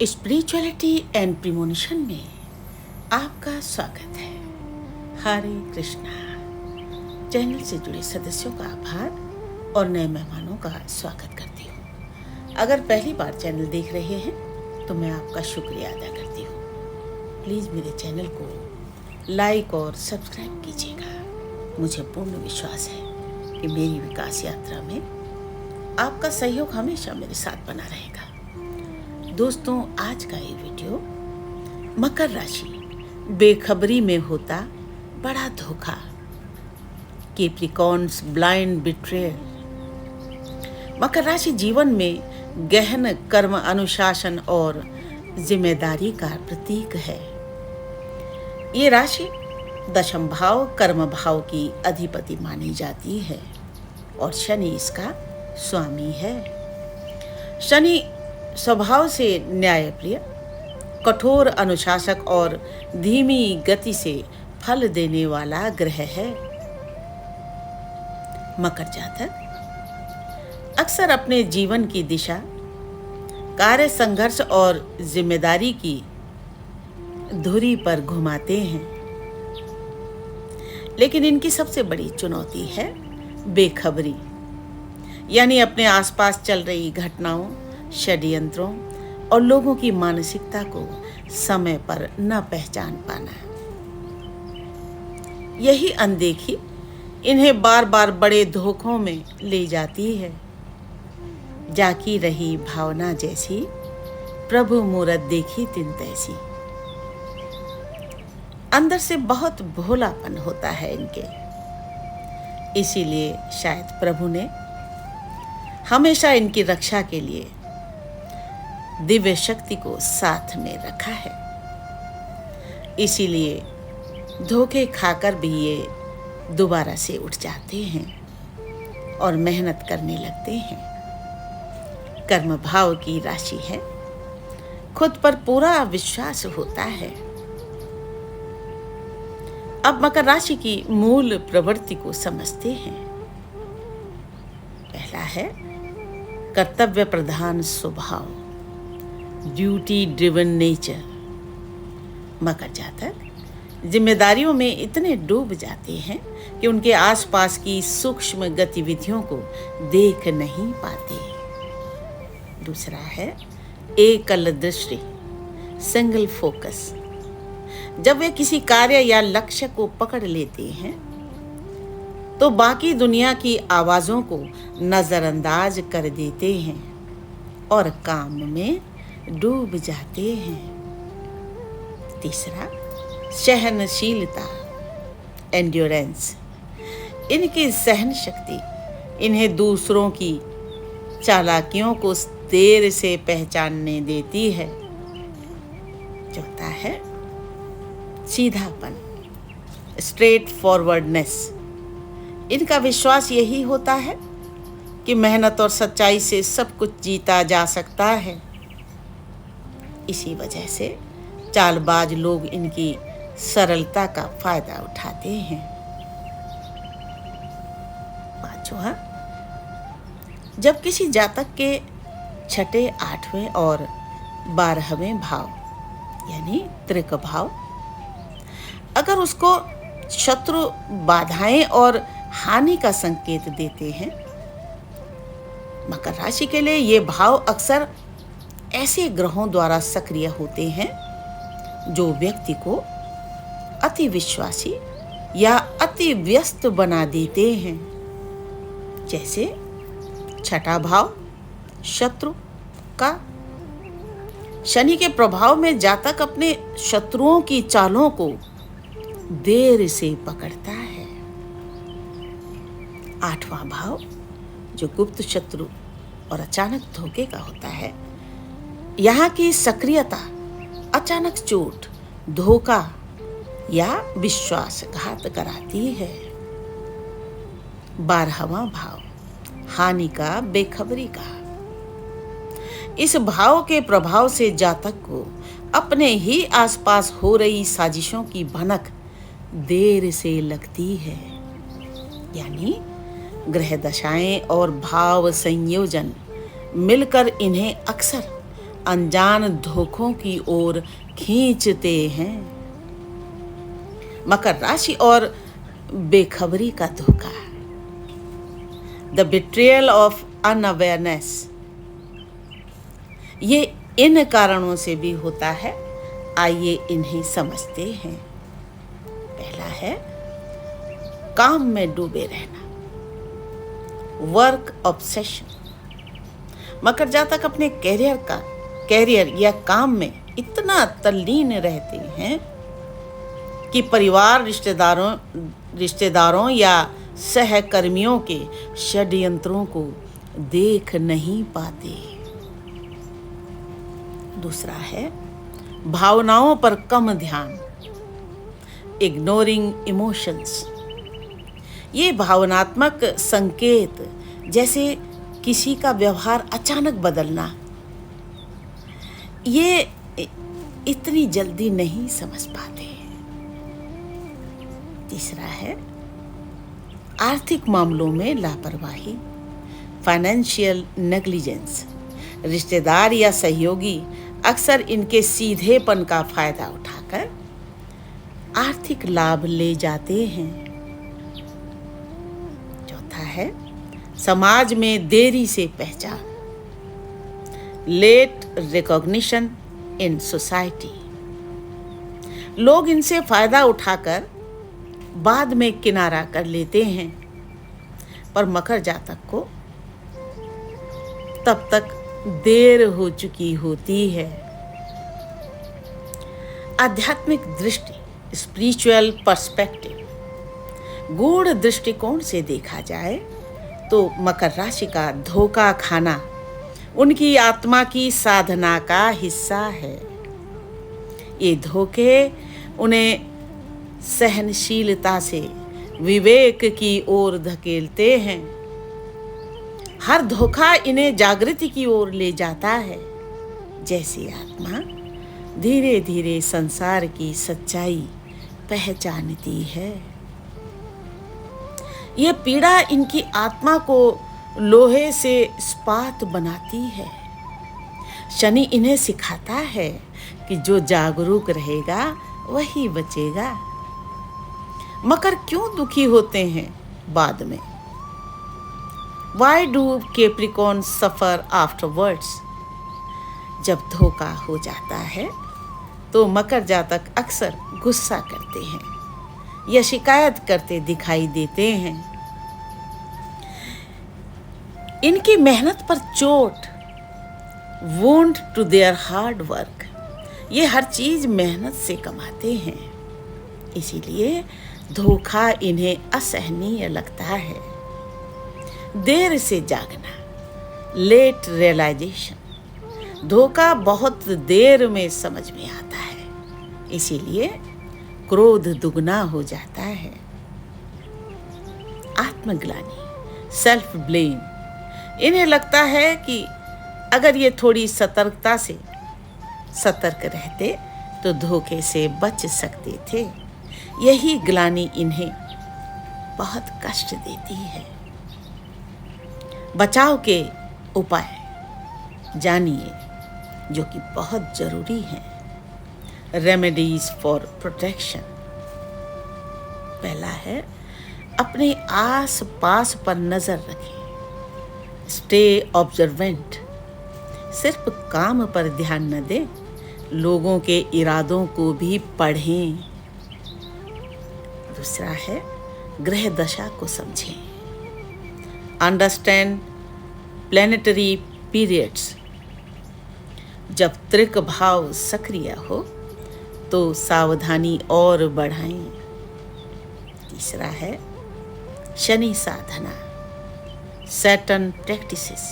Spirituality and premonition में आपका स्वागत है। हरे कृष्णा। चैनल से जुड़े सदस्यों का आभार और नए मेहमानों का स्वागत करती हूँ। अगर पहली बार चैनल देख रहे हैं तो मैं आपका शुक्रिया अदा करती हूँ। प्लीज़ मेरे चैनल को लाइक और सब्सक्राइब कीजिएगा। मुझे पूर्ण विश्वास है कि मेरी विकास यात्रा में आपका सहयोग हमेशा मेरे साथ बना रहेगा। दोस्तों, आज का ये वीडियो मकर राशि, बेखबरी में होता बड़ा धोखा, कैप्रिकॉर्न्स ब्लाइंड बिट्रेयल। मकर राशि जीवन में गहन कर्म अनुशासन और जिम्मेदारी का प्रतीक है। ये राशि दशम भाव कर्म भाव की अधिपति मानी जाती है और शनि इसका स्वामी है। शनि स्वभाव से न्यायप्रिय, कठोर अनुशासक और धीमी गति से फल देने वाला ग्रह है। मकर जातक अक्सर अपने जीवन की दिशा कार्य संघर्ष और जिम्मेदारी की धुरी पर घुमाते हैं, लेकिन इनकी सबसे बड़ी चुनौती है बेखबरी, यानी अपने आसपास चल रही घटनाओं, षड्यंत्रों और लोगों की मानसिकता को समय पर न पहचान पाना। यही अनदेखी इन्हें बार बार बड़े धोखों में ले जाती है। जाकी रही भावना जैसी, प्रभु मूरत देखी तिन तैसी। अंदर से बहुत भोलापन होता है इनके, इसीलिए शायद प्रभु ने हमेशा इनकी रक्षा के लिए दिव्य शक्ति को साथ में रखा है। इसीलिए धोखे खाकर भी ये दोबारा से उठ जाते हैं और मेहनत करने लगते हैं। कर्म भाव की राशि है, खुद पर पूरा विश्वास होता है। अब मकर राशि की मूल प्रवृत्ति को समझते हैं। पहला है कर्तव्य प्रधान स्वभाव, ड्यूटी ड्रिवन नेचर। मकर जातक जिम्मेदारियों में इतने डूब जाते हैं कि उनके आसपास की सूक्ष्म गतिविधियों को देख नहीं पाते। दूसरा है एकल दृष्टि, सिंगल फोकस। जब वे किसी कार्य या लक्ष्य को पकड़ लेते हैं तो बाकी दुनिया की आवाजों को नजरअंदाज कर देते हैं और काम में डूब जाते हैं। तीसरा सहनशीलता, एंड्योरेंस। इनकी सहन शक्ति इन्हें दूसरों की चालाकियों को देर से पहचानने देती है। चौथा है सीधापन, स्ट्रेट फॉरवर्डनेस। इनका विश्वास यही होता है कि मेहनत और सच्चाई से सब कुछ जीता जा सकता है। इसी वजह से चालबाज लोग इनकी सरलता का फायदा उठाते हैं। पांचवा, जब किसी जातक के छठे, आठवें और 12वें भाव यानी त्रिक भाव अगर उसको शत्रु, बाधाएं और हानि का संकेत देते हैं, मकर राशि के लिए ये भाव अक्सर ऐसे ग्रहों द्वारा सक्रिय होते हैं जो व्यक्ति को अति विश्वासी या अति व्यस्त बना देते हैं। जैसे छठा भाव शत्रु का। शनि के प्रभाव में जातक अपने शत्रुओं की चालों को देर से पकड़ता है। आठवां भाव जो गुप्त शत्रु और अचानक धोखे का होता है, यहाँ की सक्रियता अचानक चोट, धोखा या विश्वासघात कराती है। 12वां भाव हानि का, बेखबरी का। इस भाव के प्रभाव से जातक को अपने ही आसपास हो रही साजिशों की भनक देर से लगती है, यानी ग्रह दशाएं और भाव संयोजन मिलकर इन्हें अक्सर अनजान धोखों की ओर खींचते हैं। मकर राशि और बेखबरी का धोखा, द बिट्रेयल ऑफ अनअवेयरनेस, ये इन कारणों से भी होता है। आइए इन्हें समझते हैं। पहला है काम में डूबे रहना, वर्क ऑब्सेशन। मकर जातक अपने कैरियर या काम में इतना तल्लीन रहते हैं कि परिवार, रिश्तेदारों या सहकर्मियों के षड्यंत्रों को देख नहीं पाते। दूसरा है भावनाओं पर कम ध्यान, इग्नोरिंग इमोशंस। ये भावनात्मक संकेत, जैसे किसी का व्यवहार अचानक बदलना, ये इतनी जल्दी नहीं समझ पाते। तीसरा है आर्थिक मामलों में लापरवाही, फाइनेंशियल नेग्लिजेंस। रिश्तेदार या सहयोगी अक्सर इनके सीधेपन का फायदा उठाकर आर्थिक लाभ ले जाते हैं। चौथा है समाज में देरी से पहचान, लेट रिकॉग्निशन इन सोसाइटी। लोग इनसे फायदा उठाकर बाद में किनारा कर लेते हैं, पर मकर जातक को तब तक देर हो चुकी होती है। आध्यात्मिक दृष्टि, स्पिरिचुअल पर्सपेक्टिव, गूढ़ दृष्टिकोण से देखा जाए तो मकर राशि का धोखा खाना उनकी आत्मा की साधना का हिस्सा है। ये धोखे उन्हें सहनशीलता से विवेक की ओर धकेलते हैं। हर धोखा इन्हें जागृति की ओर ले जाता है, जैसी आत्मा धीरे धीरे संसार की सच्चाई पहचानती है। ये पीड़ा इनकी आत्मा को लोहे से इस्पात बनाती है। शनि इन्हें सिखाता है कि जो जागरूक रहेगा वही बचेगा। मकर क्यों दुखी होते हैं बाद में? Why do Capricorn suffer afterwards? जब धोखा हो जाता है तो मकर जातक अक्सर गुस्सा करते हैं या शिकायत करते दिखाई देते हैं। इनकी मेहनत पर चोट, wound to their hard work, ये हर चीज मेहनत से कमाते हैं, इसीलिए धोखा इन्हें असहनीय लगता है। देर से जागना, लेट रियलाइजेशन, धोखा बहुत देर में समझ में आता है, इसीलिए क्रोध दुगना हो जाता है। आत्मग्लानि, सेल्फ ब्लेम, इन्हें लगता है कि अगर ये थोड़ी सतर्क रहते तो धोखे से बच सकते थे। यही ग्लानि इन्हें बहुत कष्ट देती है। बचाव के उपाय जानिए जो कि बहुत जरूरी हैं। Remedies for protection. पहला है अपने आस पास पर नजर रखें, स्टे ऑब्जर्वेंट। सिर्फ काम पर ध्यान न दें, लोगों के इरादों को भी पढ़ें। दूसरा है ग्रह दशा को समझें, अंडरस्टैंड प्लैनेटरी पीरियड्स। जब त्रिक भाव सक्रिय हो तो सावधानी और बढ़ाएं। तीसरा है शनि साधना, सैटर्न प्रैक्टिसेस।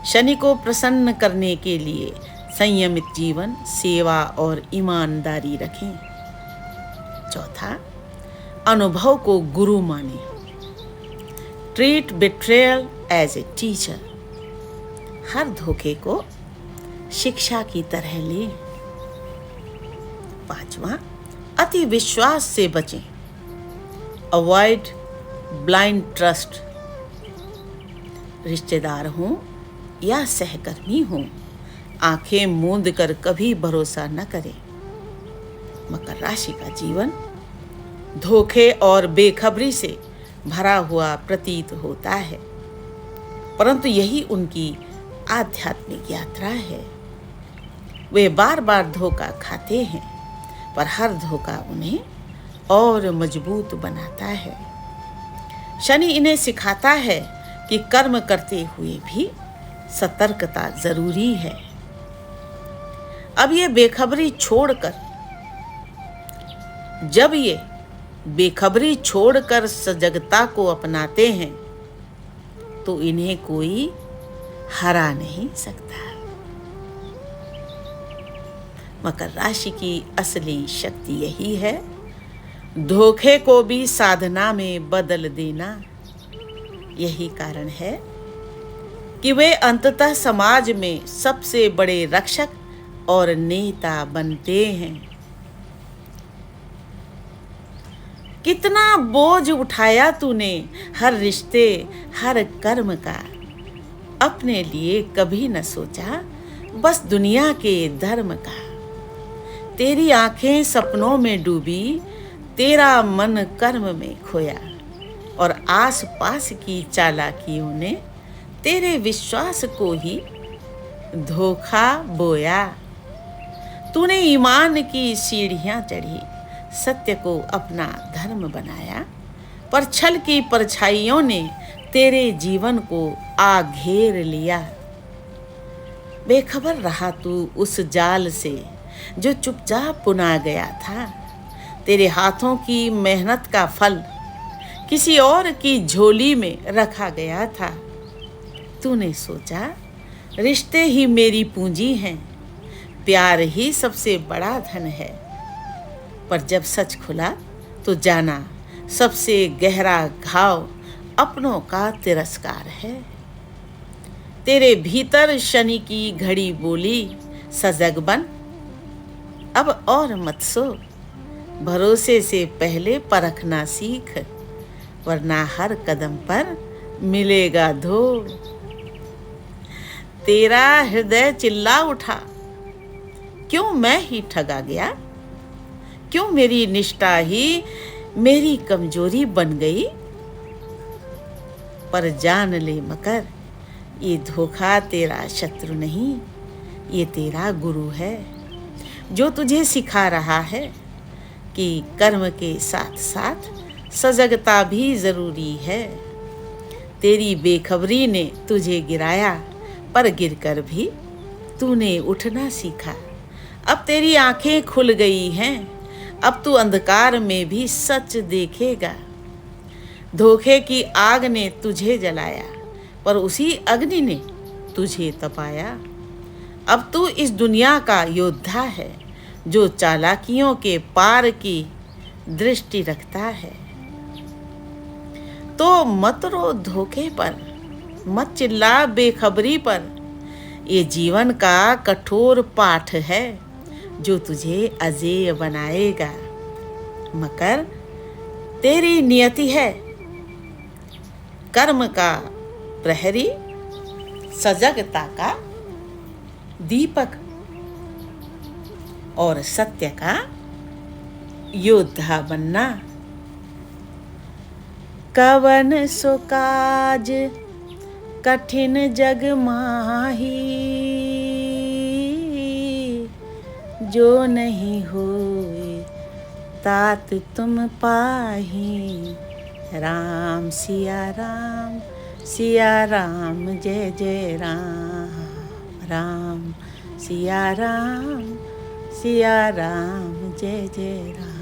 शनि को प्रसन्न करने के लिए संयमित जीवन, सेवा और ईमानदारी रखें। चौथा, अनुभव को गुरु माने, treat betrayal as a teacher. हर धोखे को शिक्षा की तरह लें। पांचवा, अति विश्वास से बचें, अवॉइड ब्लाइंड ट्रस्ट। रिश्तेदार हों या सहकर्मी हों, आंखें मूंद कर कभी भरोसा न करें। मकर राशि का जीवन धोखे और बेखबरी से भरा हुआ प्रतीत होता है, परंतु यही उनकी आध्यात्मिक यात्रा है। वे बार बार धोखा खाते हैं, पर हर धोखा उन्हें और मजबूत बनाता है। शनि इन्हें सिखाता है कि कर्म करते हुए भी सतर्कता जरूरी है। जब ये बेखबरी छोड़कर सजगता को अपनाते हैं तो इन्हें कोई हरा नहीं सकता। मकर राशि की असली शक्ति यही है, धोखे को भी साधना में बदल देना। यही कारण है कि वे अंततः समाज में सबसे बड़े रक्षक और नेता बनते हैं। कितना बोझ उठाया तूने हर रिश्ते, हर कर्म का, अपने लिए कभी न सोचा बस दुनिया के धर्म का। तेरी आंखें सपनों में डूबी, तेरा मन कर्म में खोया, और आस पास की चालाकियों ने तेरे विश्वास को ही धोखा बोया। तूने ईमान की सीढ़ियां चढ़ी, सत्य को अपना धर्म बनाया, पर छल की परछाइयों ने तेरे जीवन को आ घेर लिया। बेखबर रहा तू उस जाल से जो चुपचाप बुना गया था। तेरे हाथों की मेहनत का फल किसी और की झोली में रखा गया था। तूने सोचा रिश्ते ही मेरी पूंजी हैं, प्यार ही सबसे बड़ा धन है, पर जब सच खुला तो जाना सबसे गहरा घाव अपनों का तिरस्कार है। तेरे भीतर शनि की घड़ी बोली, सजग बन, अब और मत सो, भरोसे से पहले परखना सीख, वरना हर कदम पर मिलेगा धो। तेरा हृदय चिल्ला उठा, क्यों मैं ही ठगा गया, क्यों मेरी निष्ठा ही मेरी कमजोरी बन गई। पर जान ले मकर, ये धोखा तेरा शत्रु नहीं, ये तेरा गुरु है, जो तुझे सिखा रहा है कि कर्म के साथ साथ सजगता भी जरूरी है। तेरी बेखबरी ने तुझे गिराया, पर गिरकर भी तूने उठना सीखा। अब तेरी आंखें खुल गई हैं, अब तू अंधकार में भी सच देखेगा। धोखे की आग ने तुझे जलाया, पर उसी अग्नि ने तुझे तपाया। अब तू इस दुनिया का योद्धा है, जो चालाकियों के पार की दृष्टि रखता है। तो मत रो धोखे पर, मत चिल्ला बेखबरी पर, ये जीवन का कठोर पाठ है जो तुझे अजेय बनाएगा। मकर, तेरी नियति है कर्म का प्रहरी, सजगता का दीपक और सत्य का योद्धा बनना। कवन सो काज कठिन जग माही, जो नहीं होए तात तुम पाही। राम सिया राम, सिया राम जय जय राम। राम सिया राम, सिया राम जय जय राम।